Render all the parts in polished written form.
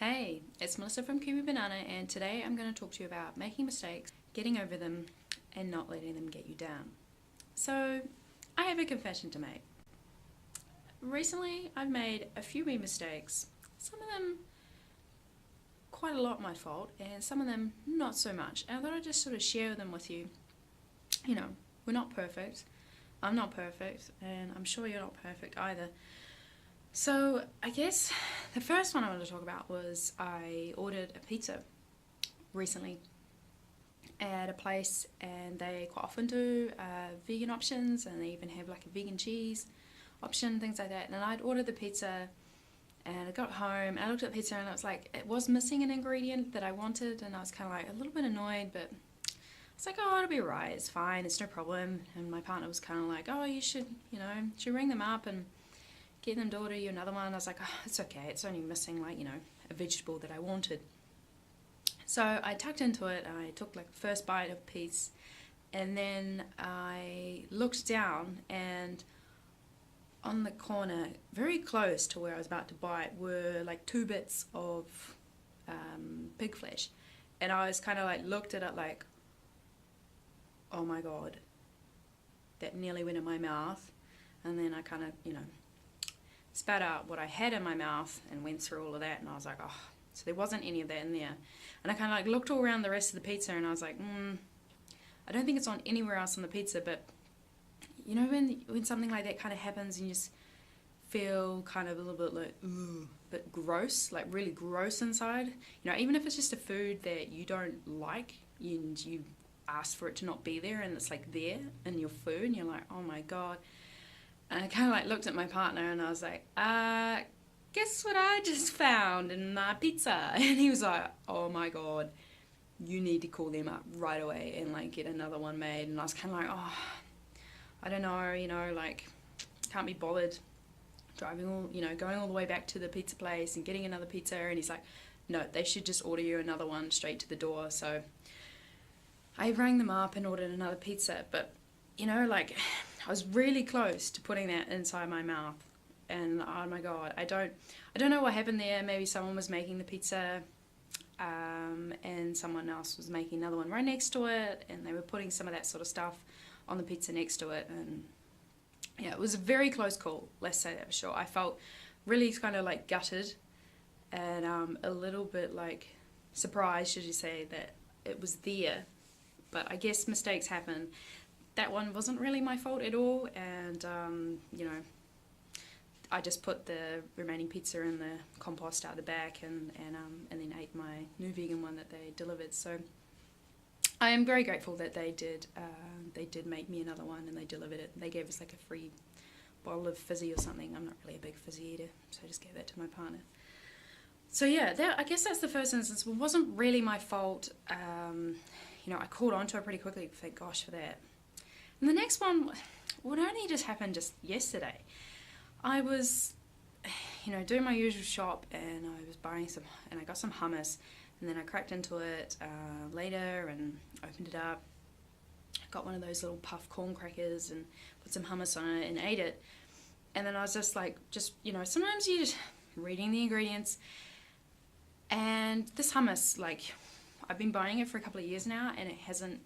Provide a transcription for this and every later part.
Hey, it's Melissa from Kiwibanana, and today I'm going to talk to you about making mistakes, getting over them, and not letting them get you down. So, I have a confession to make. Recently, I've made a few wee mistakes. Some of them quite a lot my fault, and some of them not so much. And I thought I'd just sort of share them with you. You know, we're not perfect. I'm not perfect, and I'm sure you're not perfect either. So I guess the first one I wanted to talk about was I ordered a pizza recently at a place, and they quite often do vegan options, and they even have like a vegan cheese option, things like that. And I'd ordered the pizza, and I got home and I looked at the pizza and it was like it was missing an ingredient that I wanted, and I was kind of like a little bit annoyed, but it's like, oh, it'll be right, it's fine, it's no problem. And my partner was kind of like, oh, you should ring them up and get them to order you another one. I was like, oh, it's okay, it's only missing like, a vegetable that I wanted. So I tucked into it, and I took like the first bite of a piece, and then I looked down, and on the corner, very close to where I was about to bite, were like 2 bits of pig flesh. And I was kind of like, looked at it like, oh my god, that nearly went in my mouth. And then I kind of, spat out what I had in my mouth and went through all of that, and I was like, oh, so there wasn't any of that in there. And I kind of like looked all around the rest of the pizza, and I was like, I don't think it's on anywhere else on the pizza, but when something like that kind of happens and you just feel kind of a little bit like, ooh, but gross, like really gross inside, even if it's just a food that you don't like and you ask for it to not be there, and it's like there in your food, and you're like, oh my god. And I kind of like looked at my partner, and I was like, guess what I just found in my pizza? And he was like, oh my god, you need to call them up right away and like get another one made. And I was kind of like, oh, I don't know, like can't be bothered driving going all the way back to the pizza place and getting another pizza. And he's like, no, they should just order you another one straight to the door. So I rang them up and ordered another pizza, but like I was really close to putting that inside my mouth, and oh my god, I don't know what happened there. Maybe someone was making the pizza, and someone else was making another one right next to it, and they were putting some of that sort of stuff on the pizza next to it, and yeah, it was a very close call, let's say that for sure. I felt really kind of like gutted, and a little bit like surprised, should you say, that it was there. But I guess mistakes happen. That one wasn't really my fault at all, and I just put the remaining pizza in the compost out the back, and then ate my new vegan one that they delivered. So I am very grateful that they did make me another one, and they delivered it. They gave us like a free bottle of fizzy or something. I'm not really a big fizzy eater, so I just gave that to my partner. So yeah, I guess that's the first instance. It wasn't really my fault. I caught on to it pretty quickly, thank gosh for that. And the next one would only just happen just yesterday. I was, doing my usual shop, and I was buying and I got some hummus, and then I cracked into it later and opened it up. Got one of those little puff corn crackers and put some hummus on it and ate it. And then I was just like, sometimes you just reading the ingredients, and this hummus, like, I've been buying it for a couple of years now, and it hasn't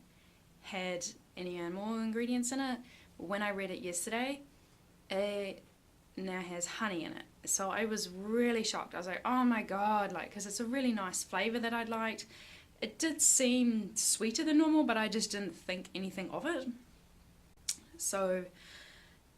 had any animal ingredients in it. When I read it yesterday, it now has honey in it. So I was really shocked. I was like, oh my god, like, because it's a really nice flavour that I liked. It did seem sweeter than normal, but I just didn't think anything of it. So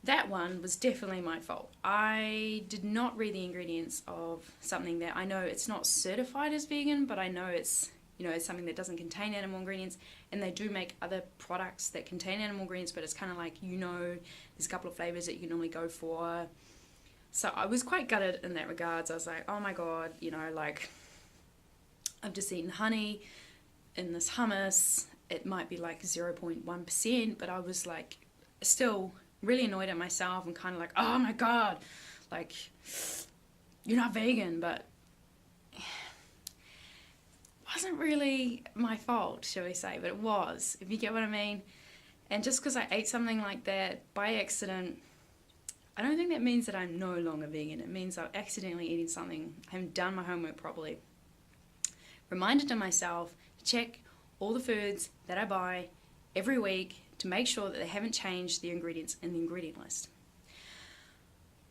that one was definitely my fault. I did not read the ingredients of something that I know it's not certified as vegan, but I know it's it's something that doesn't contain animal ingredients, and they do make other products that contain animal ingredients, but it's kind of like, there's a couple of flavours that you can normally go for. So I was quite gutted in that regards. I was like, oh my god, like, I've just eaten honey in this hummus. It might be like 0.1%, but I was like still really annoyed at myself, and kind of like, oh my god, like, you're not vegan. But wasn't really my fault, shall we say, but it was, if you get what I mean. And just because I ate something like that by accident, I don't think that means that I'm no longer vegan. It means I've accidentally eaten something, I haven't done my homework properly. reminder to myself to check all the foods that I buy every week to make sure that they haven't changed the ingredients in the ingredient list.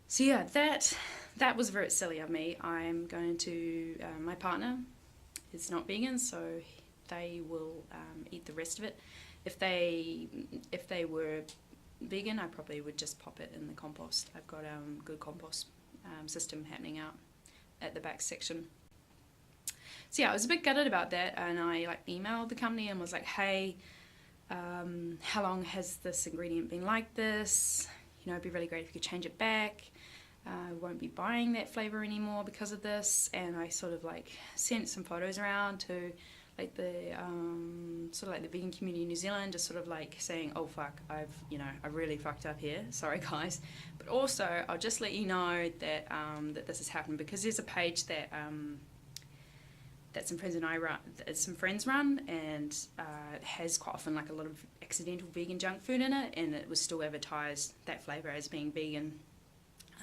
So yeah, that was very silly of me. I'm going to, my partner is not vegan, so they will eat the rest of it. If they were vegan, I probably would just pop it in the compost. I've got a good compost system happening out at the back section. So yeah, I was a bit gutted about that, and I emailed the company and was like, hey, how long has this ingredient been like this? It'd be really great if you could change it back. I won't be buying that flavour anymore because of this. And I sort of sent some photos around to the vegan community in New Zealand, just sort of saying, oh fuck, I really fucked up here, sorry guys. But also I'll just let you know that that this has happened, because there's a page that some friends run, and it has quite often a lot of accidental vegan junk food in it, and it was still advertised, that flavour, as being vegan,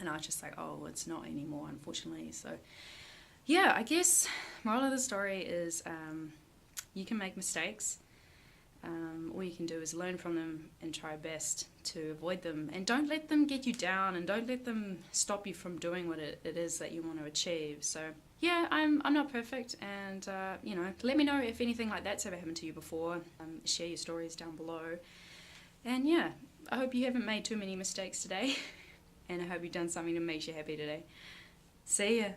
and I was just like, oh, it's not anymore, unfortunately. So yeah, I guess moral of the story is you can make mistakes. All you can do is learn from them and try best to avoid them, and don't let them get you down, and don't let them stop you from doing what it is that you want to achieve. So yeah, I'm not perfect, and let me know if anything like that's ever happened to you before. Share your stories down below, and yeah, I hope you haven't made too many mistakes today, and I hope you've done something that makes you happy today. See ya.